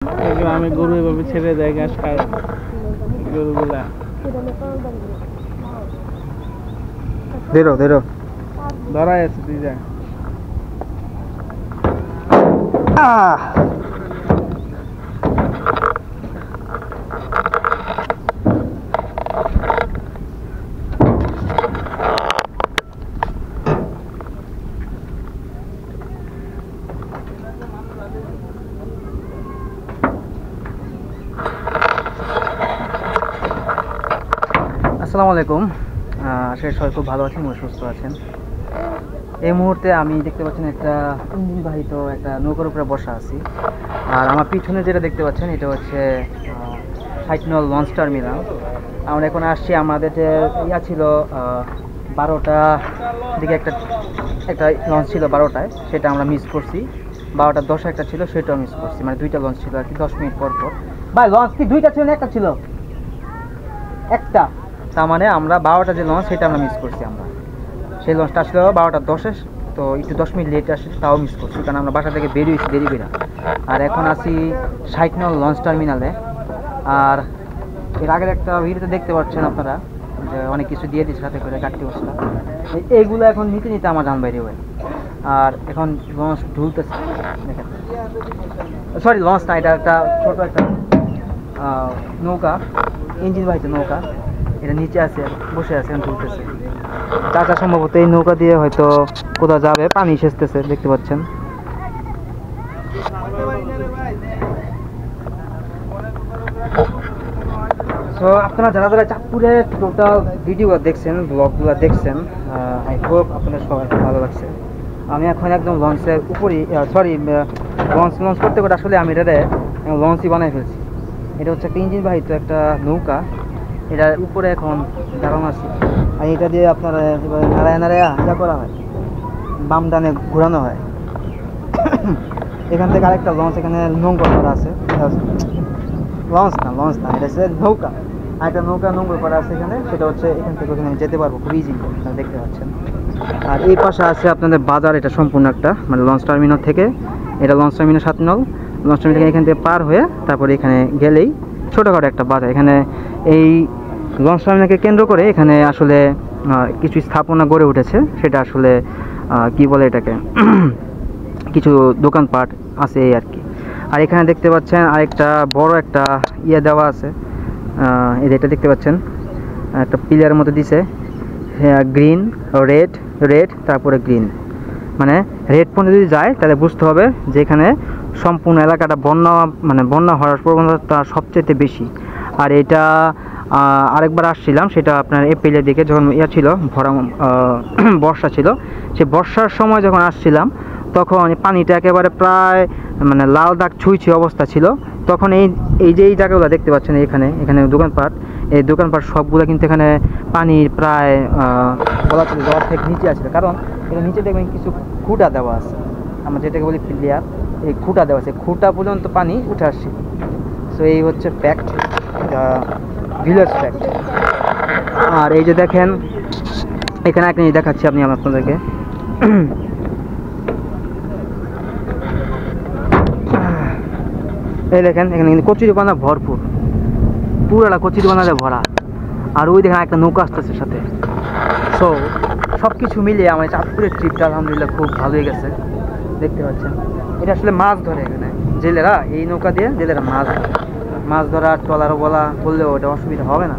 গ্রামে গরু এভাবে ছেড়ে দেয় ঘাস খায় গরুগুলা। ধরো ধরো ধরাই আছে তুই যা। আসসালামু আলাইকুম। আশা করি সবাই খুব ভালো আছেন এবং সুস্থ আছেন। এই মুহূর্তে আমি দেখতে পাচ্ছেন একটা ইঞ্জিন বাহিত একটা নৌকার উপরে বসা আছি। আর আমার পিছনে যেটা দেখতে পাচ্ছেন এটা হচ্ছে 60 নং লঞ্চ টার্মিনাল। আমরা এখন আসছি, আমাদের যে ইয়া ছিল 12টা দিকে একটা একটা লঞ্চ ছিল 12টায়, সেটা আমরা মিস করছি। 12টা 10 একটা ছিল, সেটাও মিস করছি। মানে দুইটা লঞ্চ ছিল আর কি, 10 মিনিট পর পর। ভাই লঞ্চ কি দুইটা ছিল না একটা ছিল? একটা। তার মানে আমরা 12টা যে লঞ্চ সেটা আমরা মিস করছি। আমরা সেই লঞ্চটা আসলে 12টা 10-এ, তো একটু 10 মিনিট লেট আসছে, তাও মিস করছি কারণ আমরা বাসা থেকে বেরিয়েছি দেরি করে। আর এখন আছি 60 নং লঞ্চ টার্মিনালে। আর এর আগের একটা ভিডিওতে দেখতে পাচ্ছেন আপনারা যে অনেক কিছু দিয়ে দিচ্ছে সাথে করে কাটতে বসলা, এইগুলো এখন নিতে নিতে আমার জান বাইরে হয়। আর এখন লঞ্চ ঢুলতেছে, দেখেন। সরি, লঞ্চ না, এটা একটা ছোট একটা নৌকা, ইঞ্জিন বাহিত নৌকা। এটা নিচে আছে, বসে আছে, ঢুলতেছে। চাচা সম্ভবত এই নৌকা দিয়ে হয়তো কোথাও যাবে, পানি সেচতেছে, দেখতে পাচ্ছেন। তো আপনারা যারা যারা চাঁদপুরের টোটাল ভিডিও দেখছেন, ব্লগগুলো দেখছেন, আই হোপ আপনাদের সবার ভালো লাগছে। আমি এখন একদম লঞ্চের উপরেই, সরি, লঞ্চ করতে করতে আসলে আমি এটারে লঞ্চই বানাই ফেলছি। এটা হচ্ছে একটা ইঞ্জিন বাহিত একটা নৌকা, এটার উপরে এখন দাঁড়ানো আছে। আর এটা দিয়ে আপনারা এবার নাড়ায় ইয়া করা হয়, বাম ডানে ঘোরানো হয়। এখান থেকে আরেকটা লঞ্চ এখানে নোংর করা আছে। লঞ্চ না, এটা হচ্ছে নৌকা। আরেকটা নৌকা নোংর করা আছে এখানে, সেটা হচ্ছে এখান থেকে ওখানে যেতে পারবো খুব ইজি, আপনারা দেখতে পাচ্ছেন। আর এই পাশে আছে আপনাদের বাজার, এটা সম্পূর্ণ একটা মানে লঞ্চ টার্মিনাল থেকে, এটা লঞ্চ টার্মিনাল 7 নং লঞ্চ টার্মিনাল থেকে এখান থেকে পার হয়ে তারপরে এখানে গেলেই ছোটোখাটো একটা বাজার। এখানে এই লঞ্চ টার্মিনালকে কেন্দ্র করে এখানে আসলে কিছু স্থাপনা গড়ে উঠেছে, সেটা আসলে কি বলে এটাকে, কিছু দোকানপাট আছে এই আর কি। আর এখানে দেখতে পাচ্ছেন আরেকটা বড় একটা ইয়ে দেওয়া আছে, এটা দেখতে পাচ্ছেন একটা পিলারের মতো দিছে, গ্রিন রেড তারপরে গ্রিন, মানে রেড পয়েন্টে যদি যায় তাহলে বুঝতে হবে যে এখানে সম্পূর্ণ এলাকাটা বন্যা হওয়ার প্রবণতা সবচেয়ে বেশি। আর এটা আরেকবার আসছিলাম, সেটা আপনার এপ্রিলের দিকে যখন ছিল বর্ষা ছিল। সেই বর্ষার সময় যখন আসছিলাম তখন পানিটা একেবারে প্রায় মানে লাল দাগ ছুঁইছে অবস্থা ছিল। তখন এই যে এই জায়গাগুলো দেখতে পাচ্ছেন, এখানে দোকানপাট, এই দোকানপাট সবগুলো কিন্তু এখানে পানির প্রায় বলা চলে জল থেকে নিচে আছে। কারণ এটা নিচে দেখবেন কিছু খুঁটা দেওয়া আছে, আমরা যেটাকে বলি প্লেয়ার, এই খুঁটা দেওয়া আছে, খুঁটা পর্যন্ত পানি উঠে আসছে। সো এই হচ্ছে ফ্যাক্ট, ভিলেজ ফ্যাক্ট। আর এই যে দেখেন এখানে একটা জিনিস দেখাচ্ছি আমি আপনাদেরকে, এই দেখেন এখানে কিন্তু কচুরিপানা ভরপুর, পুরাটা কচুরিপানাতে ভরা। আর ওই দেখেন একটা নৌকা আসতেছে সাথে। সো সব কিছু মিলিয়ে আমার চাঁদপুরের ট্রিপটা আলহামদুলিল্লাহ খুব ভালো হয়ে গেছে। দেখতে পাচ্ছেন এটা আসলে মাছ ধরে, এখানে জেলেরা এই নৌকা দিয়ে জেলেরা মাছ ধরা ট্রলারও বললেও ওটা অসুবিধা হবে না।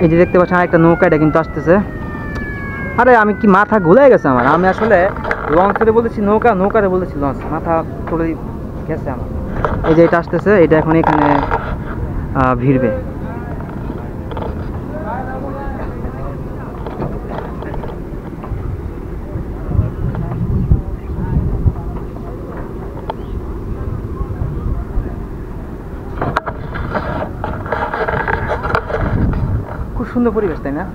এই যে দেখতে পাচ্ছেন আরেকটা নৌকা, এটা কিন্তু আসতেছে। আরে আমি কি মাথা ঘুলাই গেছে আমার, আমি আসলে লঞ্চে বলেছি নৌকা, নৌকারে বলেছি লঞ্চ, মাথা চলে গেছে আমার। এই যে এটা আসতেছে, এটা এখন এখানে ভিড়বে। খুব সুন্দর পরিবেশ, তাই না?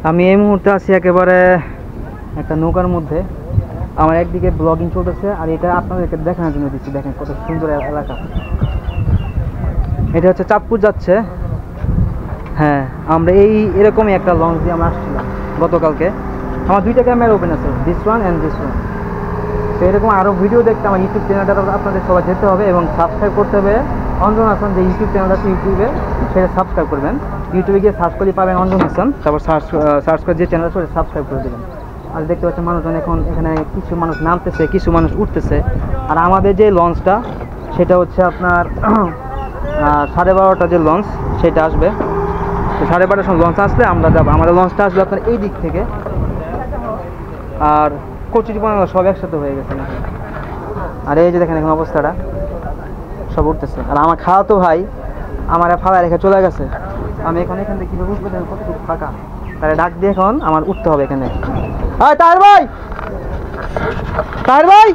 আমি এই মুহূর্তে আছি একেবারে একটা নৌকার মধ্যে। আমার একদিকে ব্লগিং চলতেছে আর এটা আপনাদেরকে দেখানোর জন্য দিচ্ছি। দেখেন কত সুন্দর এলাকা। এটা হচ্ছে চাঁদপুর যাচ্ছে। হ্যাঁ, আমরা এরকমই একটা লঞ্চ দিয়ে আমরা আসছিলাম গতকালকে। আমার দুইটা ক্যামেরা ওপেন আছে, this one and this one. তো এরকম আরও ভিডিও দেখতে আমার ইউটিউব চ্যানেলটা আপনাদের সবাই যেতে হবে এবং সাবস্ক্রাইব করতে হবে। অঞ্জন হাসান যে ইউটিউব চ্যানেল আছে ইউটিউবে, সেটা সাবস্ক্রাইব করবেন। ইউটিউবে গিয়ে সার্চ করলে পাবেন অঞ্জন হাসান, তারপর সার্চ করে যে চ্যানেল আছে সাবস্ক্রাইব করে দেবেন। আর দেখতে পাচ্ছেন মানুষজন এখন এখানে কিছু মানুষ নামতেছে, কিছু মানুষ উঠতেছে। আর আমাদের যে লঞ্চটা সেটা হচ্ছে আপনার 12:30 যে লঞ্চ সেটা আসবে। তো 12:30 সময় লঞ্চ আসলে আমরা যাবো। আমাদের লঞ্চটা আসবে আপনার এই দিক থেকে। আর কচুরিপানা সব একসাথে হয়ে গেছে নাকি। আর এই যে দেখেন এখন অবস্থাটা, সব উঠতেছে। আর আমার খাওয়াতো ভাই আমার ফালা রেখে চলে গেছে। আমি এখান থেকে কীভাবে উঠবো, কতটুকু ফাঁকা, তাহলে ডাক দিয়ে এখন আমার উঠতে হবে এখানে। তাহের ভাই, তাহের ভাই।